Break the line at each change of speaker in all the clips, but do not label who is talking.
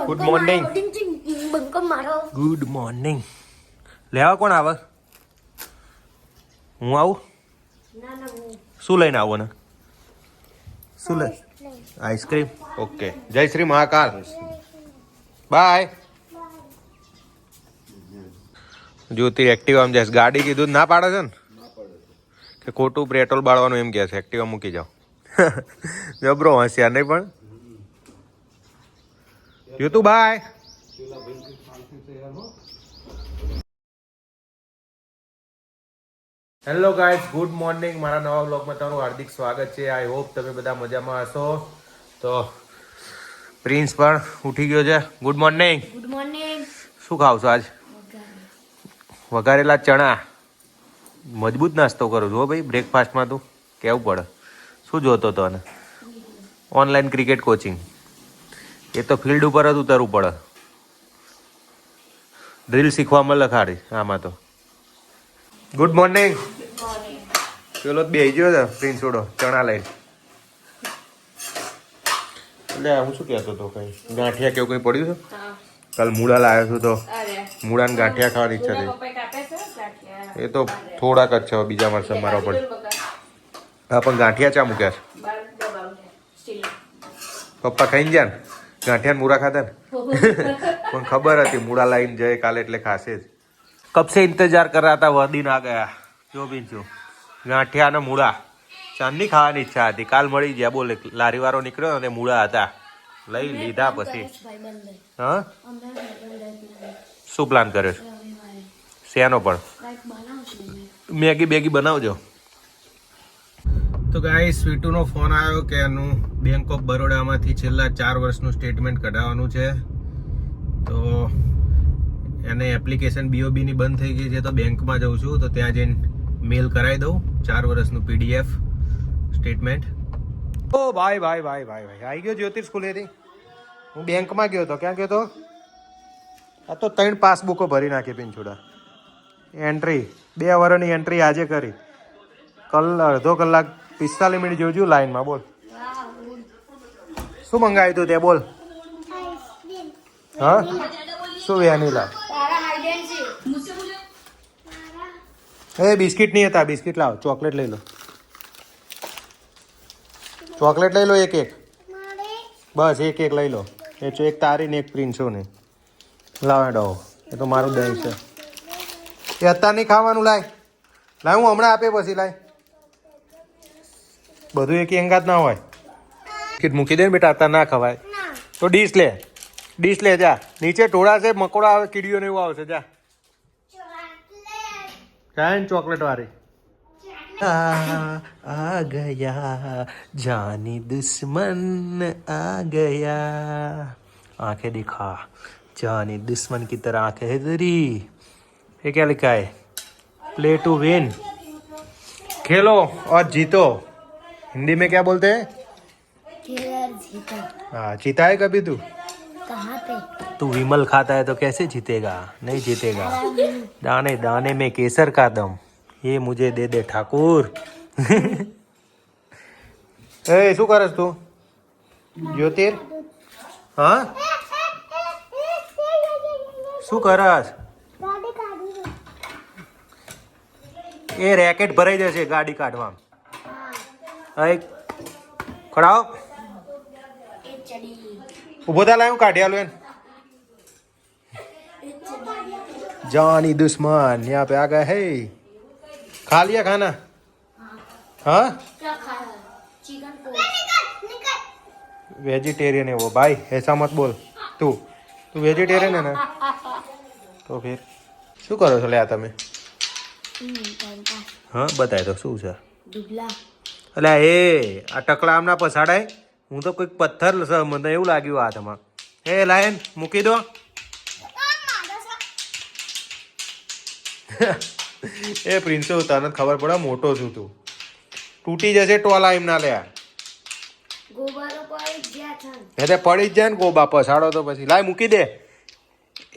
Good morning. Good morning. લેવા કોણ આવે? હું આવું? શું લઈને આવો ને? શું લઈ? આઈસ્ક્રીમ. ઓકે. જય શ્રી મહાકાલ. બાય. જ્યોતિ એક્ટિવા જઈશ. ગાડી કીધું ના પાડે છે ને કે ખોટું પેટ્રોલ બાળવાનું એમ કહે છે. એક્ટિવા મૂકી જાઓ. જબરો હોશિયાર નહીં પણ. You too bye. Hello guys, good morning. મારા નવા બ્લોગમાં તમારું હાર્દિક સ્વાગત છે. આઈ હોપ તમે બધા મજામાં હશો. તો પ્રિન્સ પણ ઉઠી ગયો છે. Good morning.
Good morning.
શું ખાવ છો આજ? વઘારેલા ચણા. મજબૂત નાસ્તો કરું છું હો ભાઈ. બ્રેકફાસ્ટમાં તું કેવું પડે. શું જોતો હતો? અને ઓનલાઈન ક્રિકેટ કોચિંગ. એ તો ફિલ્ડ ઉપર જ ઉતરવું પડે. ડ્રીલ શીખવા મળે ખાડી આમાં તો. Good morning. પેલો બે ગયો છે પ્રિન્સ ઓડો ચણા લઈને. એટલે હું શું કહેતો હતો? કઈ ગાંઠિયા કેવું કઈ પડ્યું છે? કાલ મૂળા લાવ્યો છું તો મૂળાને ગાંઠિયા ખાવાની ઈચ્છા થઈ. એ તો થોડાક જ છે, બીજા માણસો મારા પર. હા પણ ગાંઠિયા ચા મૂક્યા છે? પપ્પા ખાઈને ગયા ને ગાંઠિયા મૂળા ખાધા ને. પણ ખબર હતી મૂળા લાવીને જાય કાલે એટલે ખાશે જ. કબ સે ઇંતજાર કર રહા હતા, વહ દિન આ ગયા. જો બી જો ગાંઠિયા ને મૂળા ચાંદની ખાવાની ઈચ્છા હતી. કાલ મળી ગયા. બોલે લારી વાળો નીકળ્યો અને મૂળા હતા, લઈ લીધા. પછી હા શું પ્લાન કર્યો છે? શેનો પણ? મેગી બેગી બનાવજો. તો ગાઈસ સ્વીટુનો ફોન આવ્યો કે એનું બેંક ઓફ બરોડામાંથી છેલ્લા 4 વર્ષનું સ્ટેટમેન્ટ કઢાવવાનું છે. તો એને એપ્લિકેશન બીઓબીની બંધ થઈ ગઈ છે તો બેંકમાં જઉં છું. તો ત્યાં જઈને મેલ કરાવી દઉં 4 વર્ષનું પીડીએફ સ્ટેટમેન્ટ. ઓ ભાઈ ભાઈ ભાઈ ભાઈ ભાઈ આવી ગયો જ્યોતિષ સ્કૂલેથી. હું બેંકમાં ગયો હતો. ક્યાં ગયો હતો? આ તો 3 પાસબુકો ભરી નાખી પિંછોડા. એન્ટ્રી 2 વર્ષની એન્ટ્રી આજે કરી. અડધો કલાક 45 મિનિટ જોજો લાઈનમાં. બોલ શું મંગાવ્યું તું તે? બોલ. હા શું વેનીલા? એ બિસ્કિટ નહીં હતા. બિસ્કિટ લાવો. ચોકલેટ લઈ લો. ચોકલેટ લઈ લો એક એક. બસ એક એક લઈ લો. એ એક તારી ને એક પ્રિન્સો ને લાવે ડો. એ તો મારું દહીં છે. એ અત્યારે નહીં ખાવાનું. લાય લાય હું હમણાં આપે પછી. લાય બધું એક અંગાત ના હોય. બિસ્કિટ મૂકી દે ને બેટા. અત્યારે ના ખવાય તો ડીશ લે. ડીશ લે જા. નીચે ઢોળા છે, મકોડા આવે, કીડીઓ ને એવું આવશે. જા ચાય ચોકલેટ વાળી. આ ગયા જાની દુશ્મન આ ગયા. आंखें दिखा जानी दुश्मन की तरह आंखें है तेरी. ये क्या लिखा है? Play to win. खेलो और जीतो. हिंदी में क्या बोलते हैं? हाँ जीता है कभी तू?
कहाँ पे?
तू विमल खाता है तो कैसे जीतेगा? नहीं जीतेगा. दाने दाने में केसर का दम. ये मुझे दे दे ठाकुर. ए શું કરસ તું જ્યોતિર? હા શું કરસ? એ રેકેટ ભરાઈ જશે ગાડી કાઢવા. ખડાવ. ઉભો થા. લાય હું કાઢી આલું એને. जानी दुश्मन यहाँ पे आ गए है. खा लिया खाना? हाँ
क्या खाया? चिकन पोच.
वेजिटेरियन है वो भाई. ऐसा मत बोल. तू वेजिटेरियन है ना? તો ફિર શું કરો છો? લે તમે હા બતાય તો શું છે? એટલે એ આ ટકલા આમ ના પસાડાય. હું તો કોઈક પથ્થર મને એવું લાગ્યું હાથમાં. એ લાયન મૂકી દો. એ પ્રિન્સો તને ખબર પડે મોટો છું તું. તૂટી જશે ટોલા એમ ના લે. પડી જ જાય ને ગોબા. પસાડો તો પછી. લાય મૂકી દે.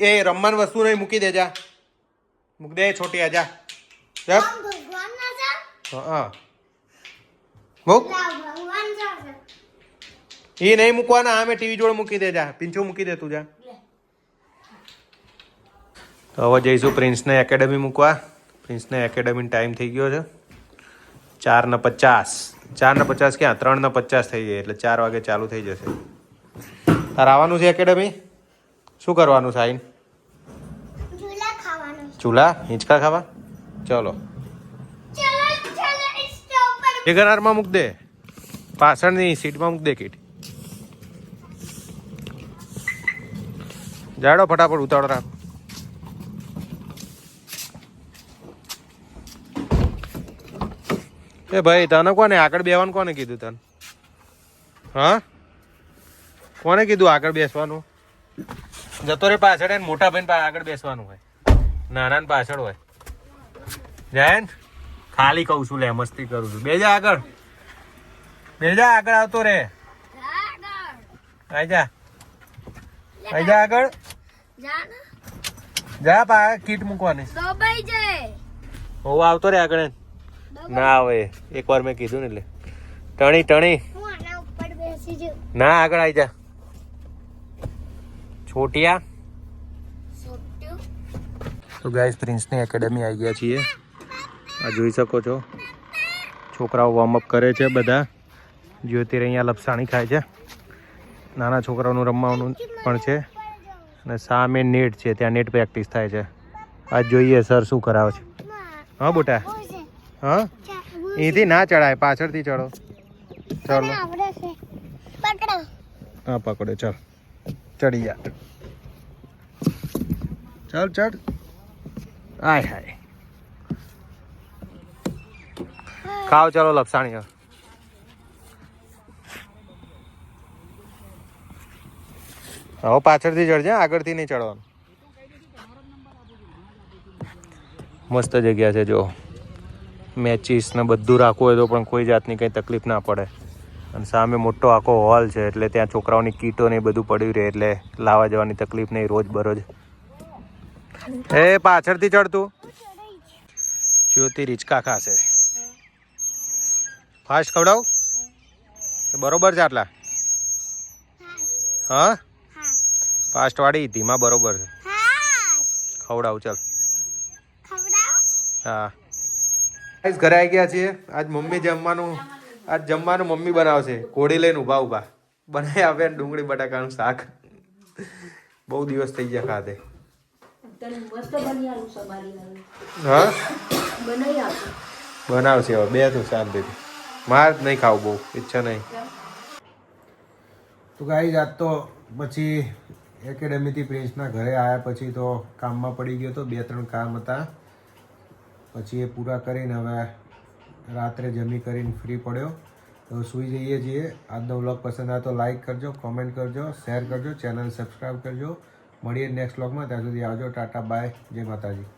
એ રમવાની વસ્તુ નહીં. મૂકી દે. જા મૂકી દે. છોટી જા. હા મૂક. એ નહીં મૂકવાના, આ મેં ટીવી જોડે મૂકી દે. જા પિંચું મૂકી દે તું જા. તો હવે જઈશું પ્રિન્સને એકેડમી મૂકવા. પ્રિન્સને એકેડમી ટાઈમ થઈ ગયો છે 4:50. 4:50 ક્યાં 3:50 થઈ જાય એટલે 4 વાગે ચાલુ થઈ જશે. તારે આવવાનું છે એકેડમી? શું કરવાનું સાઈન?
ચૂલા ખાવાનું.
ચૂલા હિંચકા ખાવા? ચલો એ ગનારમાં મૂક દે, પાછળની સીટમાં મૂક દે કીટ. જાડો ફટાફટ ઉતાવળ રાખ. એ ભાઈ તને કોને આગળ બેસવાનું કોને કીધું તને? હા કોને કીધું આગળ બેસવાનું? જતો રે પાછળ એને મોટા ભાઈને આગળ બેસવાનું હોય, નાના ને પાછળ હોય. જાય ને ખાલી કહું છું, લે મસ્તી કરું છું. બેજા આગળ, બેજા આગળ આવતો રે. આઈ જા આગળ જા. પા કીટ મૂકવાની. હોવ આવતો રે આગળ. ના આવે, એકવાર મેં કીધું ને એટલે ટણી ના આગળ આવી જા. છોટિયા. તો ગાઈસ પ્રિન્સની એકેડમી આવી ગયા છીએ. આ જોઈ શકો છો છોકરાઓ વોર્મઅપ કરે છે બધા. જ્યોતિર અહીંયા લપસાણી ખાય છે. નાના છોકરાઓનું રમવાનું પણ છે અને સામે નેટ છે, ત્યાં નેટ પ્રેક્ટિસ થાય છે. આજ જોઈએ સર શું કરાવે છે. હા બેટા, હા અહીંથી ના ચડાય, પાછળથી ચડો. ચાલો હા પકડો, ચાલ ચડી જા. ચાલ ચડ. આય હાય ખાઓ ચાલો લપસાણી. હવે પાછળથી ચડજે, આગળથી નહીં ચડવાનું. મસ્ત જગ્યા છે જો. મેચીસ ને બધું રાખવું હોય તો પણ કોઈ જાતની કંઈ તકલીફ ના પડે. અને સામે મોટો આખો હોલ છે એટલે ત્યાં છોકરાઓની કીટો ને બધું પડ્યું રહે એટલે લાવવા જવાની તકલીફ નહીં રોજ બરોજ. એ પાછળથી ચડતું. જ્યોતિ રીચકા ખાશે. ફાસ્ટ ખવડાવ બરોબર છે આટલા? હા ફાસ્ટ વાળી ધીમા બરોબર છે. ખવડાવ ચાલ. હા ઘરે આવી ગયા છીએ. આજ મમ્મી જમવાનું મમ્મી બનાવશે. કોળી લઈને ઊભા બનાવી આપે ડુંગળી બટાકાનું શાક. બહુ દિવસ થઈ ગયા ખાધે. હા બનાવશે હવે. બે તું શાંતિથી, માર નહીં ખાવું, બહુ ઈચ્છા નહીં. તો ગાઈસ આજ તો પછી એકેડેમીથી પ્રિન્સના ઘરે આવ્યા પછી તો કામમાં પડી ગયો તો. 2-3 કામ હતા પછી એ પૂરા કરીને હવે રાત્રે જમી કરીને ફ્રી પડ્યો તો સૂઈ જઈએ છીએ. આજનો વ્લોગ પસંદ આવે તો લાઈક કરજો, કોમેન્ટ કરજો, શેર કરજો, ચેનલ સબસ્ક્રાઈબ કરજો. મળીએ નેક્સ્ટ વ્લોગમાં. ત્યાં સુધી આવજો. ટાટા બાય, જય માતાજી.